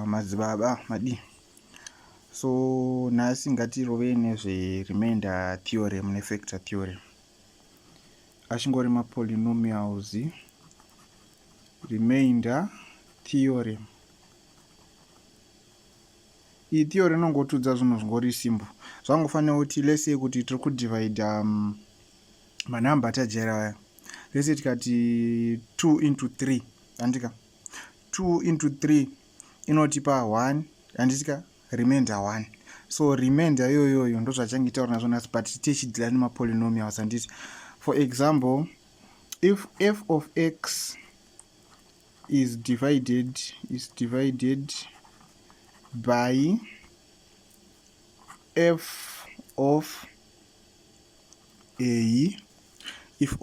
madzibaba madi. So nhasi ngatirove nezveremainder theorem nefactor theorem. Ashingori mapolynomials, remainder theorem. Iyi theory inongotudza zvinhu zvingori simple. Zvangofanira kuti let's say kuti tiri kudivide manamba atajaira. Let's say tikati 2 into 3 andika 2 into 3 inotipa 1 anditika remainder 1. So remainder yoyoyo ndo zvachangitaura nazvo nhasi, but tichidzira nemapolynomials anditi. For example, if f of x is divided by f of a, if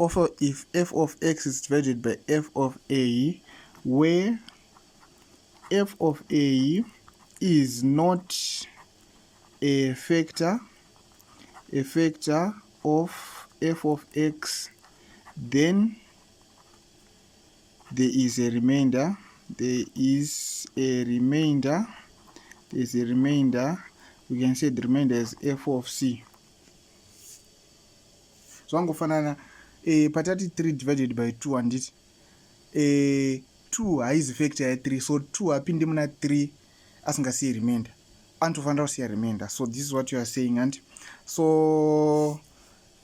f of x is divided by f of a, where f of a is not a factor of f of x, then there is a remainder. We can say the remainder is f of c. So angofanana patati 3 divided by 2 anditi 2 haizi factor ya 3, so 2 apinde muna 3 asingasiye remainder, anotofanira kusiya remainder. So this is what you are saying. And so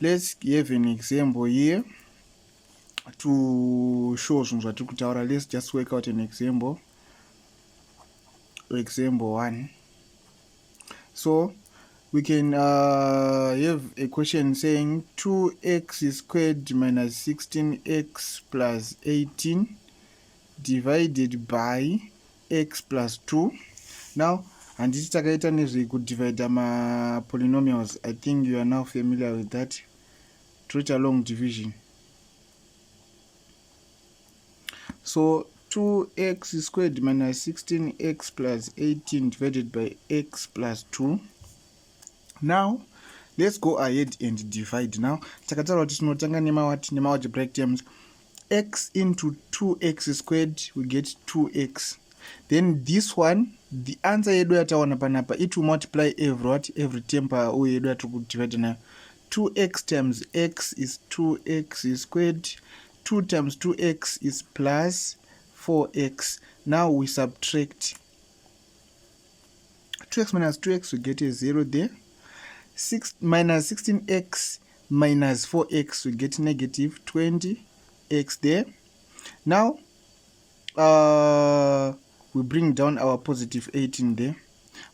let's have an example here to show zvinhu zvatiri kutaura. Let's just work out an example 1. So we can have a question saying 2x squared minus 16x plus 18 divided by x plus 2. Now, handiti takaita nezvekudivide mapolynomials. I think you are now familiar with that. Treat along division. So 2x squared minus 16x plus 18 divided by x plus 2. Now let's go ahead and divide. Now takataura kuti tinotanga nema-algebraic terms. X into 2x squared we get 2x. Then this one, the answer yedu yataona panapa, it will multiply every term pa uye yedu yatiri kudivide nayo. 2x times x is 2x squared. 2 times 2x is plus 4x. Now we subtract 2x minus 2x, we get a 0 there. 6 minus 16x minus 4x, we get negative 20x there. Now we bring down our positive 18 there.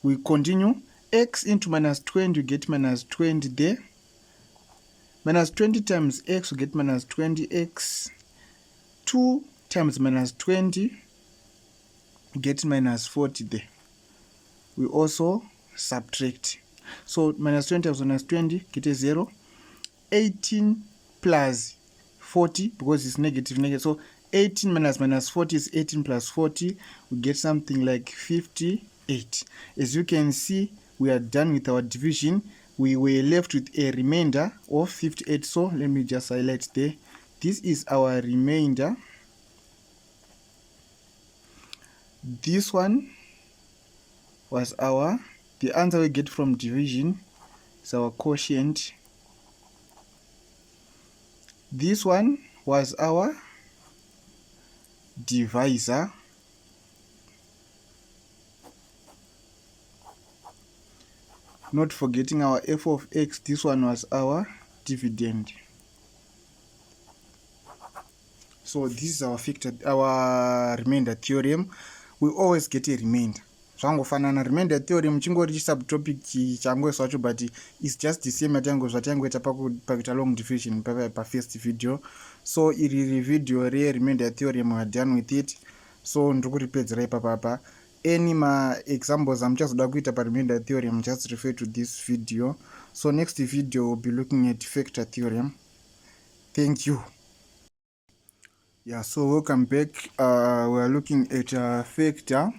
We continue. X into minus 20, we get minus 20 there. Minus 20 times x, we get minus 20x. 2 times minus 20, we get minus 40 there. We also subtract. So minus 20 times minus 20, get a 0. 18 plus 40, because it's negative. So 18 minus 40 is 18 plus 40. We get something like 58. As you can see, we are done with our division. We were left with a remainder of 58. So let me just highlight there. This is our remainder. This one was the answer we get from division is our quotient. This one was our divisor. Not forgetting our f of x, this one was our dividend. So this is our remainder theorem. We always get a remainder. Zvangofanana remainder theorem chingori subtopic changoiswa zvacho, but it's just the same zvatangoita pakuita long division pa first video. So iri video remainder theorem, we are done with it. So ndokuripedzera ipapa. Any examples amuchazoda kuita pa remainder theorem, just refer to this video. So next video we'll be looking at factor theorem. Thank you. Yeah, so welcome back. We are looking at factor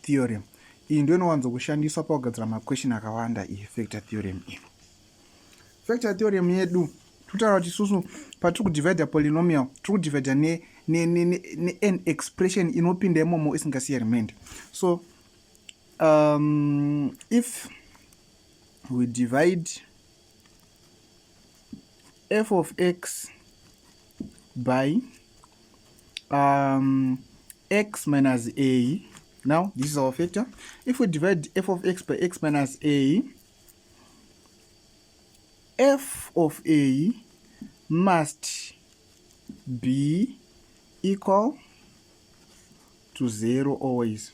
theorem. Iyi ndio inowanzo kushandiswa pakugadzira maquestion akawanda iyi factor theorem iyi. Factor theorem yedu totaura kuti isusu patiri kudivide polynomial tiri kudivide an expression inopinda imomo isingasiye remained. So if we divide f of x by x minus a, now this is our factor. If we divide f of x by x minus a, f of a must be equal to 0 always.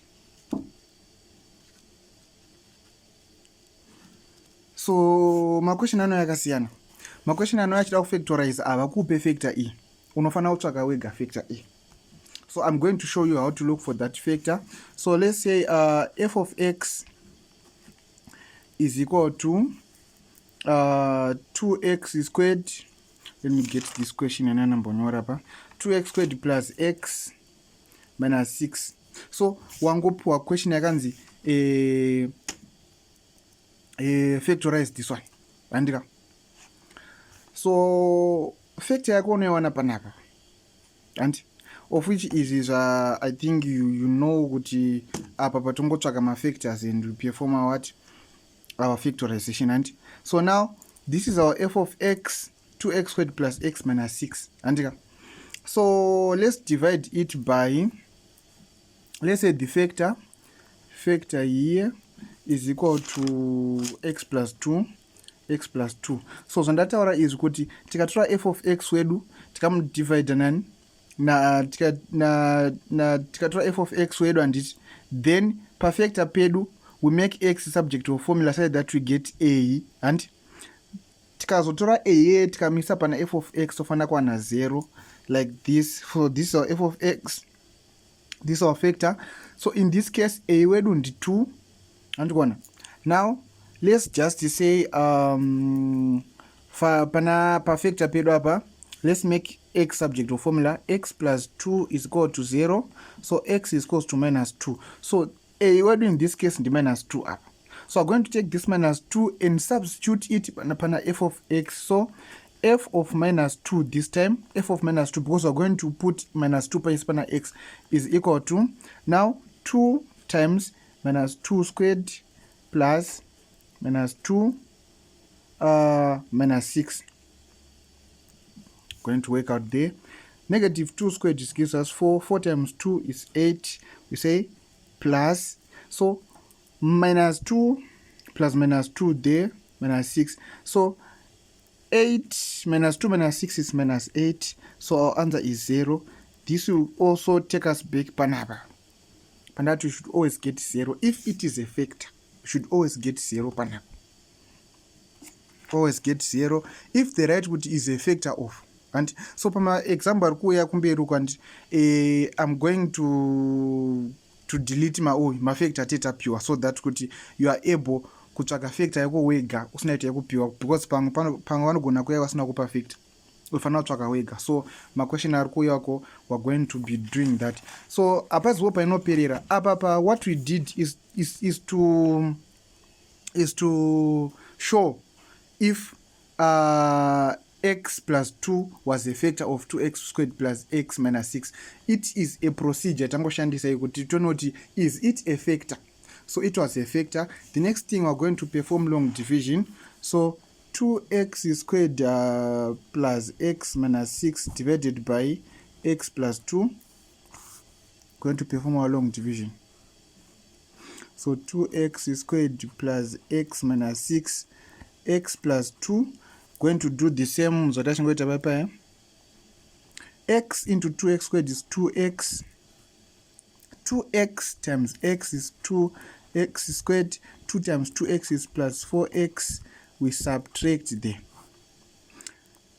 So makwesheni ano yakasiyana. Makwesheni ano yachida kufactorize avakupe factor e. Unofana kutsvaga wega factor e. So I'm going to show you how to look for that factor. So let's say f of x is equal to 2x squared. Let me get this question and number 2x squared plus x minus 6. So wangopuwa question yakanzi factorize this one. Andika. So factor yako unoiwana panapa. And of which is I think you know kuti apa patongotsvaga ma factors and we perform our factorization. And so now this is our f of x, 2x squared plus x minus 6. Andika. So let's divide it by, let's say the factor here is equal to x plus 2. So zvandataura is kuti tikatora f of x wedu tikamudivide nani tikatora f of x wedu anditi, then per factor pedu we make x subject to a formula so that we get a, and tikazotora a tikamisa pana f of x tofana kuwana 0 like this. So this is our f of x, this is our factor. So in this case a wedu ndi 2 andikona. Now let's just say pana per factor pedu apa, let's make x subject to formula x plus 2 is equal to 0. So x is equal to minus 2. So a wedu in this case ndi minus 2 up. So I'm going to take this minus 2 and substitute it pana f of x. So f of minus 2 this time, f of minus 2, because we're going to put minus 2 pana x, is equal to, now 2 times minus 2 squared plus minus 2 minus 6. Going to work out there. Negative 2 squared gives us 4. 4 times 2 is 8. We say plus, so minus 2 plus minus 2 there, minus 6. So 8 minus 2 minus 6 is minus 8. So our answer is 0. This will also take us back panapa. Panapa we should always get 0. If it is a factor, we should always get 0 panapa. Always get 0. If the right root is a factor of. And so pama example kuya kumberu and I'm going to delete my factor theta pure so that you are able kutsvaga factor yako wega usinaita yako pure, because panga vanogona kuya vasina kupa factor ufana kutsvaga wega. So my question ari kuya wako we're going to be doing that. So apa ziwo painoperera apa what we did is to show if x plus 2 was a factor of 2x squared plus x minus 6. It is a procedure tangoshandisa ikuti tonoti is it a factor. So it was a factor. The next thing we're going to perform long division. So 2x squared plus x minus 6 divided by x plus 2. Going to perform our long division. So 2x squared plus x minus 6, x plus 2. Going to do the same. So that's going to be x into 2x squared is 2x. 2x times x is 2x squared. 2 times 2x is plus 4x. We subtract there.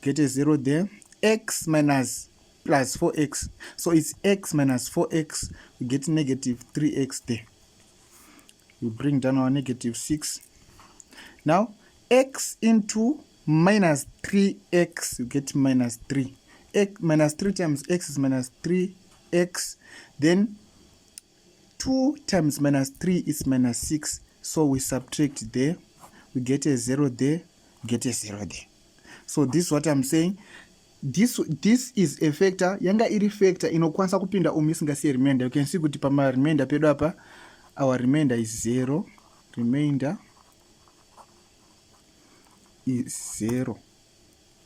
Get a 0 there. X minus plus 4x. So it's x minus 4x. We get negative 3x there. We bring down our negative 6. Now x into minus 3x, you get minus 3. X minus 3 times x is minus 3x. Then 2 times minus 3 is minus 6. So we subtract there. We get a 0 there, get a 0 there. So this is what I'm saying. this is a factor yanga iri factor inokwanisa kupinda isingasiye remainder. You can see kuti pama remainder pedu apa our remainder is 0, remainder is 0.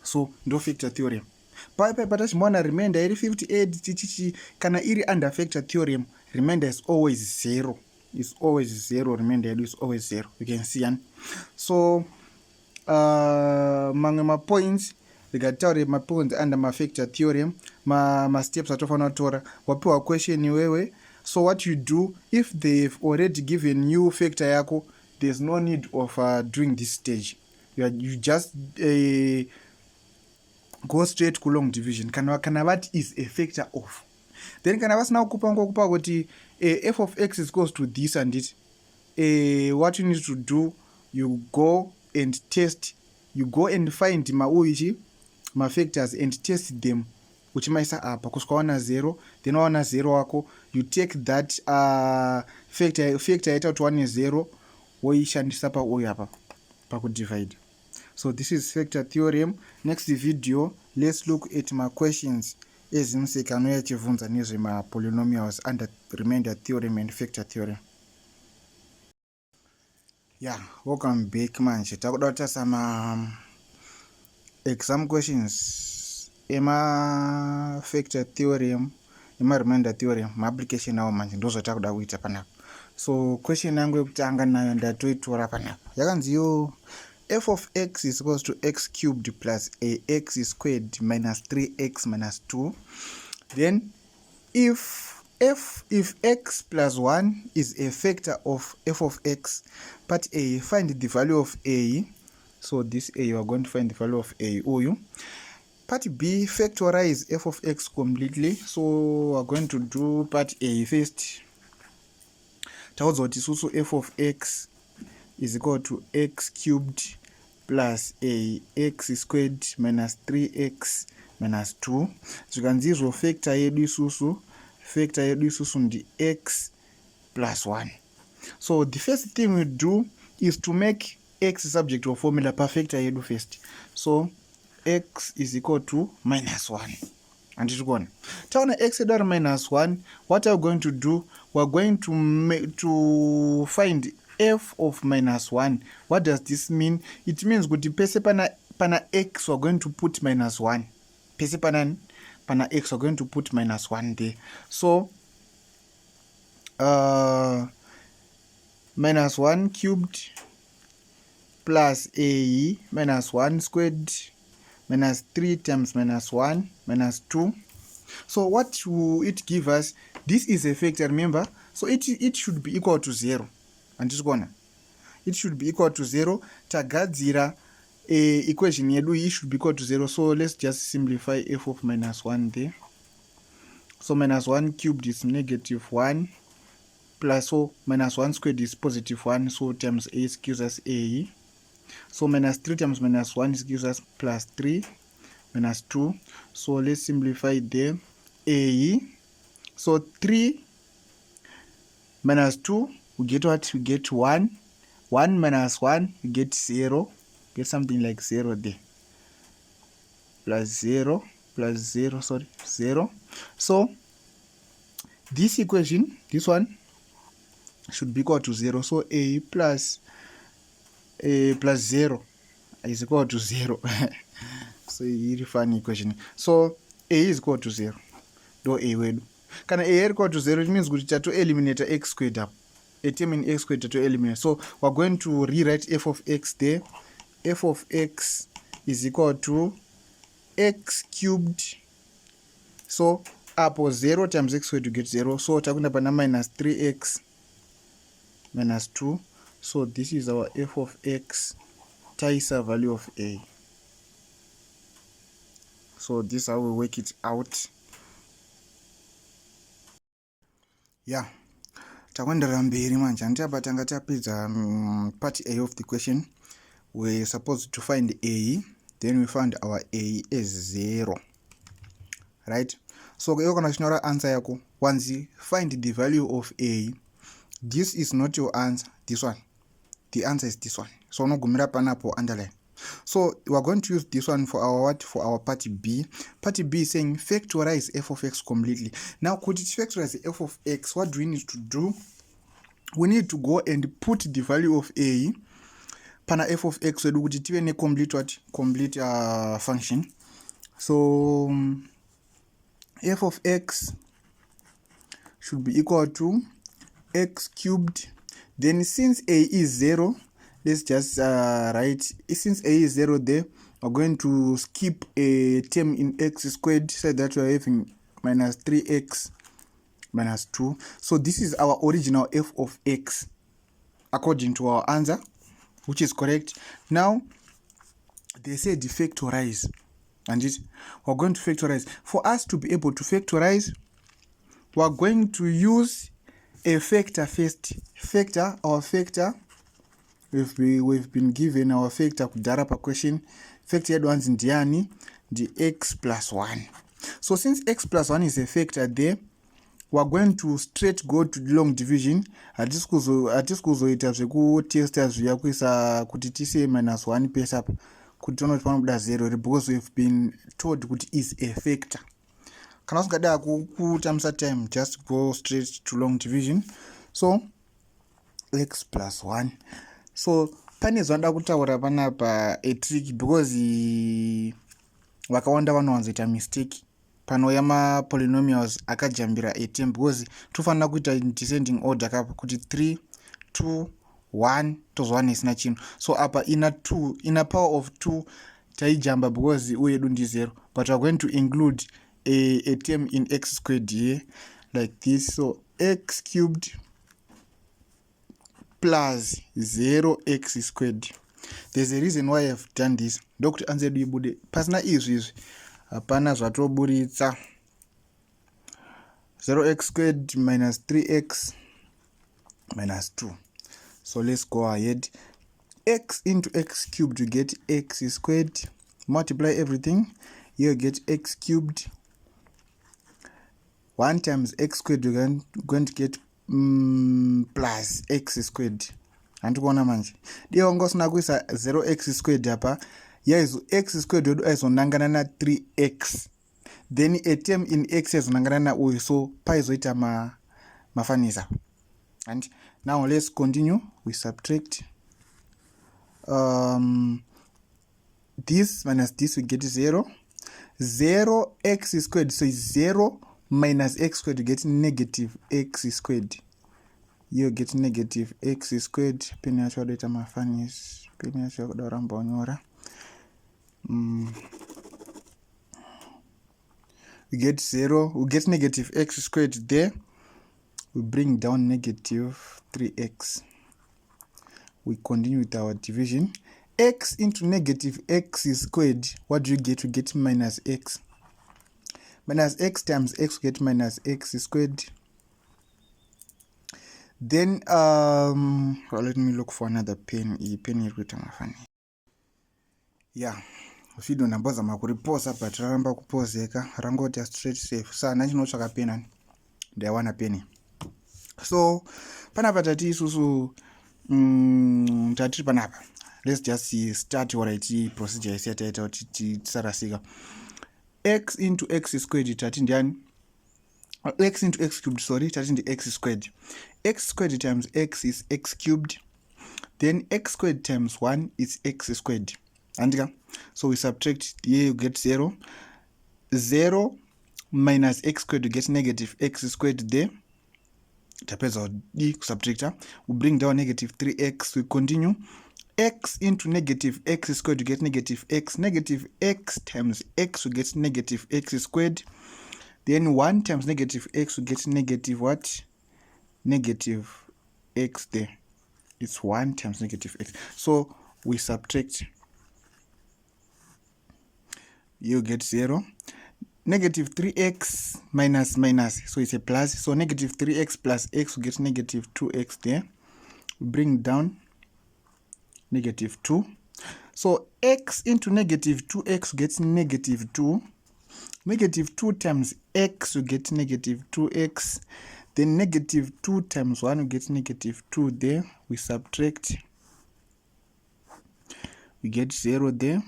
So ndo factor theorem. Paipai patachimona remainder iri 58 chichichi kana iri under factor theorem, remainder is always 0. It's always 0. Remainder is always 0. You can see and so mamwe ma points ndikataure ma points under ma factor theorem, ma steps atofana kutora wapiwa question wewe. So what you do, if they've already given you factor yako, there's no need of doing this stage. You just go straight ku long division. Kana what is a factor of, then kana vasina kukupa kuti f of x is equals to this and it, what you need to do, you go and test, you go and find ma factors and test them uchimaisa apa kusikaona 0, then waona 0 wako, you take that factor yaita kuti 1 is 0 woishandisa pa uyu apa pakudivide. So this is factor theorem. Next video let's look at my questions ezimuseka anouya achivunza nezve ma polynomials under remainder theorem and factor theorem. Yeah, welcome back manje. Takuda kutasa ma exam questions ema factor theorem ema remainder theorem, ma application awo manje ndozo takuda kuita panapa. So question yangu yekutanga nayo ndatoitora panapa yakanzi yo f of x is equals to x cubed plus ax squared minus 3x minus 2. Then if x plus 1 is a factor of f of x, part a, find the value of a. So this a, you are going to find the value of a uyu. Part b, factorize f of x completely. So we are going to do part a first. Takudzwa kuti isusu f of x is equal to x cubed plus ax squared minus 3x minus 2. Zvikanzizvo factor yedu isusu ndi x plus 1. So the first thing we do is to make x subject to a formula per factor yedu first. So x is equal to minus 1. And it's gone. Taona x yedu minus 1, what are we going to do? We're going to find f of minus 1. What does this mean? It means kuti pese pana x we're going to put minus 1. Pese pana x we're going to put minus 1 there. So minus 1 cubed plus a minus 1 squared minus 3 times minus 1 minus 2. So what will it give us? This is a factor, remember, so it should be equal to 0. And it's gonna, it should be equal to 0. Tagadzira equation yedu it should be equal to 0. So let's just simplify f of minus 1 there. So minus 1 cubed is negative 1 plus, so minus 1 squared is positive 1, so times a gives us a. So minus 3 times minus 1 gives us plus 3 minus 2. So let's simplify there. A, so 3 minus 2, we get what? We get 1. 1 minus 1, we get 0. Get something like 0 there. Plus 0, plus 0, sorry, 0. So this equation, this one, should be equal to 0. So a plus 0 is equal to 0. So very funny equation. So a is equal to 0. Do a wedu. Kana a equal to 0, it means we have to eliminate x squared up. A term in x squared to eliminate. So we're going to rewrite f of x there. F of x is equal to x cubed. So up 0 times x squared to get 0. So takunda pana minus 3x minus 2. So this is our f of x times a value of a. So this is how we work it out. Yeah. Takwendera mberi manje andiyaba tanga tapedza part a of the question. We're supposed to find a, then we found our a is 0. Right? So you can chinora answer yako. Once you find the value of a, this is not your answer, this one. The answer is this one. So no gumira panapo underline. So we are going to use this one for our what? For our part B. Part B is saying factorize f of x completely. Now, could it factorize f of x? What do we need to do? We need to go and put the value of a pana f of x wedu kuti tive ne complete what? Complete function. So f of x should be equal to x cubed. Then since a is 0, let's just write, since a is 0 there, we're going to skip a term in x squared, so that we're having minus 3x minus 2. So this is our original f of x according to our answer, which is correct. Now they say the factorize, and we're going to factorize. For us to be able to factorize, we're going to use a factor first. Factor, our factor, we've been given our factor kudhara pa question. Factor yedu hanzi ndiani? The x plus 1. So since x plus 1 is a factor there, we're going to straight go to the long division. Hatikuzoita zvekutesta zviya kuisa kuti tise minus 1 pesa apa kuti tione kuti panobuda 0, because we've been told kuti is a factor. Kana usingada kutamisa time, just go straight to long division. So x plus 1. So pane zvanda kutaura panapa a trick, because vakawanda vanowanzoita mistake panouya mapolynomials akajambira a term, because tofanira kuita descending order kapa kuti 3 2 1 tozowana isina chinhu. So apa ina power of 2 taijamba because uye yedu ndi 0, but we're going to include a term in x squared here like this. So x cubed plus 0x squared. There's a reason why I've done this. Dr. Anzedu ibude pasina izvi hapana zvatoburitsa. 0x squared minus 3x minus 2. So let's go ahead. X into x cubed, you get x squared. Multiply everything. You get x cubed. 1 times x squared, you're going to get plus x squared. Handikuona manje. Dio ngosina kuisa 0x squared hapa. Yaizo x squared yodu aizonangana na 3x. Then a term in x aizonangana na uyu. So pi izoita mafanisa. And now let's continue. We subtract. This minus this, we get 0. 0x squared, so it's 0 minus x squared, you get negative x squared. You get negative x squared. Peni yacho data mafanis. Peni yacho kudoramba onyora. We get 0. We get negative x squared there. We bring down negative 3x. We continue with our division. X into negative x squared. What do you get? We get minus x. Minus x times x, we get minus x squared. Then well, let me look for another pen. Yeah, video nambaza makuriposa but ramba kupozeka rangota straight safe. Sana chinotsvaka pena ndawana peni. So panapa tati isusu tati panapa. Let's just start already procedure is yet tisarasika. X into x squared tati ndiani? X into x cubed, sorry, tati ndi x squared. X squared times x is x cubed. Then x squared times 1 is x squared. Andika. So we subtract, here you get 0. 0 minus x squared, you get negative x squared there. Depends on the subtractor. We bring down negative 3x. We continue. X into negative x squared, you get negative x. Negative x times x, we get negative x squared. Then 1 times negative x, we get negative what? Negative x there. It's 1 times negative x. So we subtract. You get 0. Negative 3x minus minus. So it's a plus. So negative 3x plus x, we get negative 2x there. We bring down negative 2. So x into negative 2x gets negative 2. Negative 2 times x, we get negative 2x. Then negative 2 times 1, we get negative 2 there. We subtract. we get 0 there,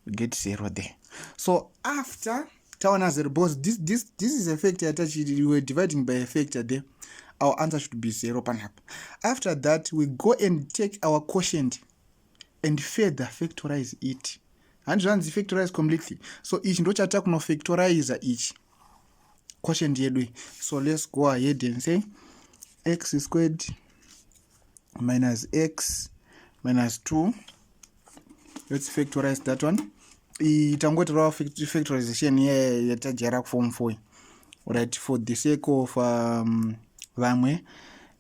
we get 0 there. So after tawana 0, because this is a factor attached, we were dividing by a factor there, our answer should be 0 panapa. After that, we go and take our quotient and further factorize it. And runs factorize completely. So each ndo chata kuno factorize each quotient yedu. So let's go ahead and say x squared minus x minus 2. Let's factorize that one. Itangotera factorization here yatajara form 4. Alright, for the sake of vamwe,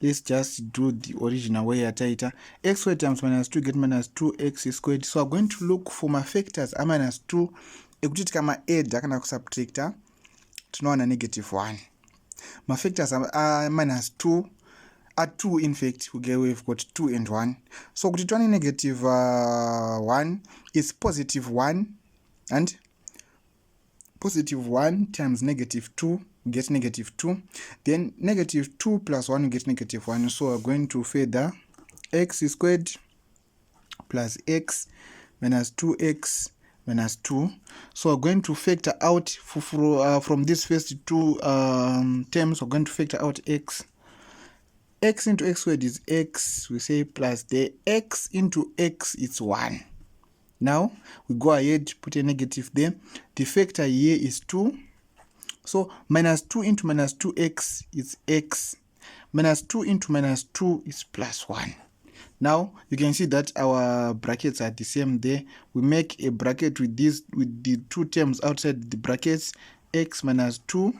let's just do the original way yataita. X squared times minus 2 get minus 2x squared. So I'm going to look for my factors a minus 2. Ekuti kama add akana kusubtracta tunaona negative 1. My factors are minus 2 are 2. In fact, we've got 2 and 1. So kuti 20 negative 1 is positive 1, and positive 1 times negative 2 get negative 2. Then negative 2 plus 1 get negative 1. So we're going to further x squared plus x minus 2x minus 2. So we're going to factor out from these first two terms. We're going to factor out x. X into x squared is x, we say, plus the x into x is 1. Now we go ahead, put a negative there. The factor here is 2. So minus 2 into minus 2x is x. Minus 2 into minus 2 is plus 1. Now you can see that our brackets are the same there. We make a bracket with this, with the two terms outside the brackets, x minus 2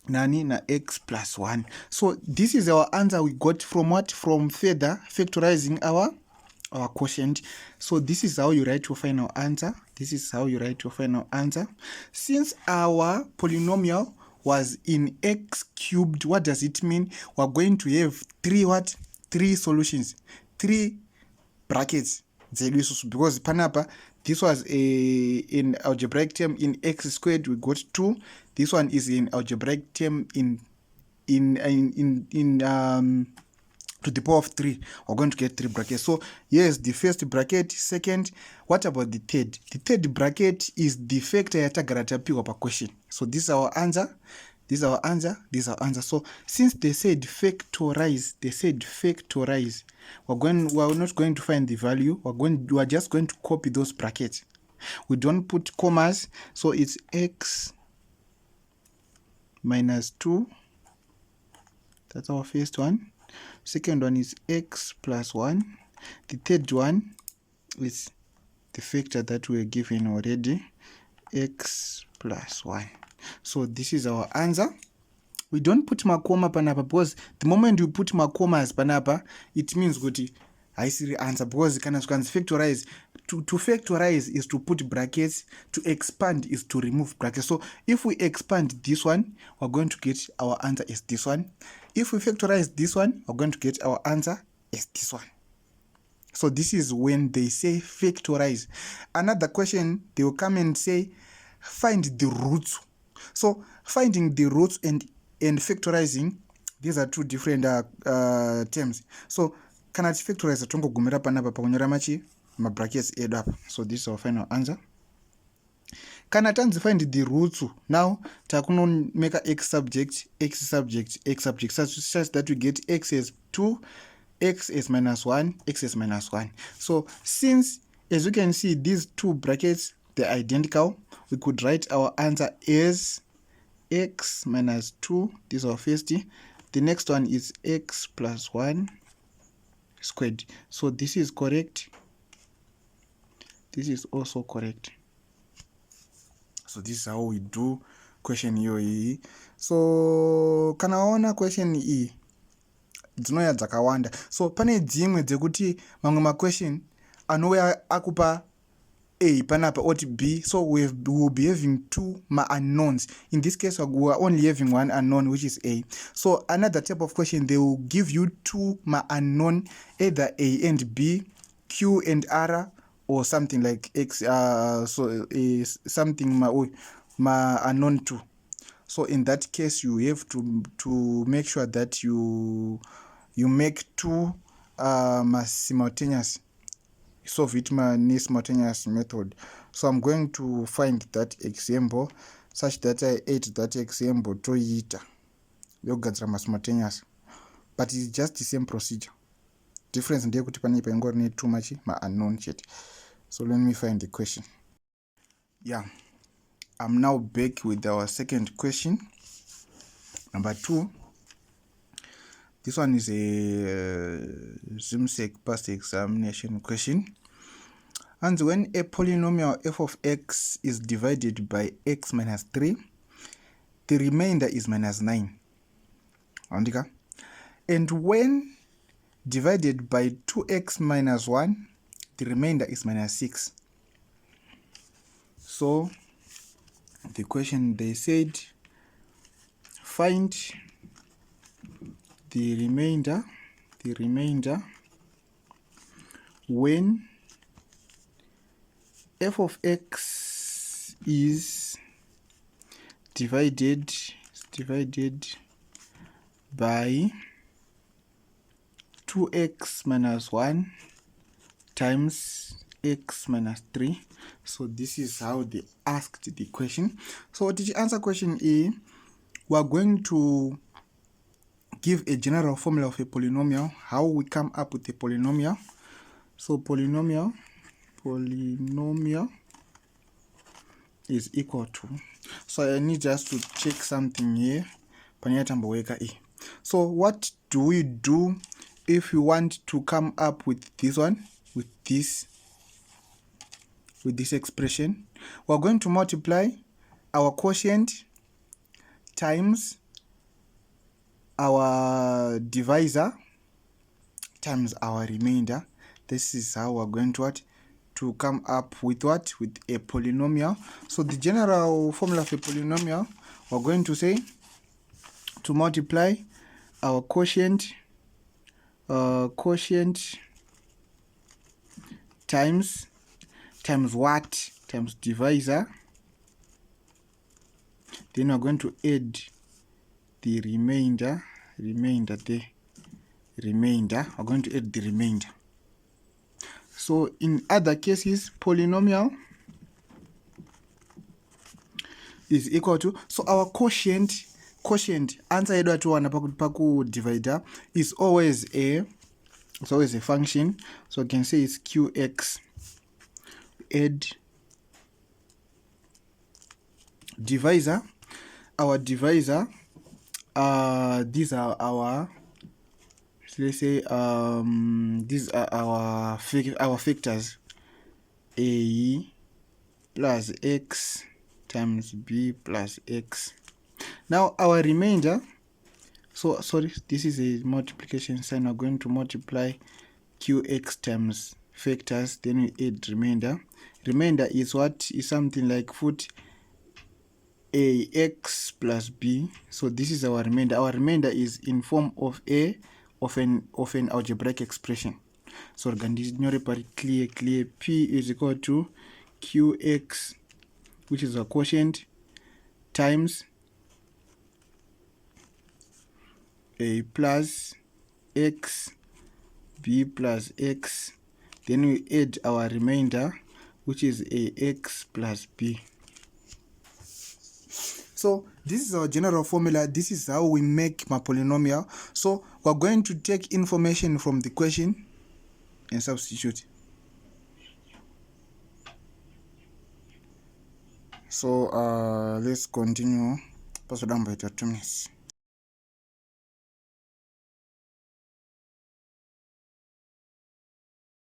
nani na x plus 1. So this is our answer we got from what? From further factorizing our quotient. So this is how you write your final answer. This is how you write your final answer. Since our polynomial was in x cubed, what does it mean? We're going to have three solutions, 3 brackets, because panapa this was in algebraic term in x squared we got 2. This one is in algebraic term in to the power of 3. We're going to get 3 brackets. So yes, the first bracket. Second, what about the third? The third bracket is the factor yatagaratapiwa per question. So this is our answer. This is our answer. This is our answer. So since they said factorize, we're not going to find the value. We are just going to copy those brackets. We don't put commas. So it's x minus 2. That's our first one. Second one is x plus 1. The third one is the factor that we are given already, x plus 1. So this is our answer. We don't put makoma panapa because the moment you put makomas panapa, it means kuti I see the answer, because can factorize. To factorize is to put brackets, to expand is to remove brackets. So if we expand this one, we're going to get our answer is this one. If we factorize this one, we're going to get our answer is this one. So this is when they say factorize. Another question, they will come and say find the roots. So finding the roots and factorizing, these are two different terms. So can I factorize tongo gumira panapa pakunyora machi ma brackets add up. So this is our final answer. Can I find the roots? Now takuno make a x subject, such that we get x as 2, x is minus 1, x is minus 1. So since, as you can see, these two brackets, they're identical, we could write our answer as x minus 2. This is our first. The next one is x plus 1 squared. So this is correct. This is also correct. So this is how we do question hiyo. So kanaona question hii dzinoya dzakawanda. So pane dzimwe dzekuti mamwe ma question anouya akupa A panapa or B. So we will be having 2 unknowns. In this case, we are only having 1 unknown, which is A. So another type of question, they will give you 2 unknown, either A and B, Q and R, or something like X. So is something ma unknown 2. So in that case, you have to make sure that you make 2 simultaneous. solve it simultaneous method. So I'm going to find that example such that I add that example to it yogadzira simultaneous, but it's just the same procedure. Difference ndeyekuti paneipa ingori ne too much unknown chete. So let me find the question. Yeah, I'm now back with our second question, number 2. This one is a ZIMSEC past examination question. And when a polynomial f of x is divided by x minus 3, the remainder is minus 9. And when divided by 2x minus 1, the remainder is minus 6. So the question, they said find the remainder when f of x is divided by 2x minus 1 times x minus 3. So this is how they asked the question. So to answer question A, we are going to give a general formula of a polynomial, how we come up with a polynomial. So polynomial is equal to, so I need just to check something here. So what do we do if you want to come up with this one, with this expression? We're going to multiply our quotient times our divisor times our remainder. This is how we're going to come up with with a polynomial. So the general formula of a polynomial, we're going to say to multiply our quotient times what? Times divisor. Then we're going to add the remainder. We're going to add the remainder. So in other cases, polynomial is equal to, so our quotient answer yedu atiwana paku divider is always a function. So I can say it's qx, add divisor. Our divisor, these are our, let's say these are our factors, a plus x times b plus x. Now our remainder, so sorry, this is a multiplication sign. We're going to multiply qx times factors, then we add remainder. Remainder is what? Is something like ax plus b. So this is our remainder. Our remainder is in form of an algebraic expression. So clear p is equal to qx, which is a quotient, times a plus x, b plus x, then we add our remainder, which is ax plus b. So this is our general formula. This is how we make my polynomial. So we're going to take information from the question and substitute. So let's continue. Pass it down by 2 minutes.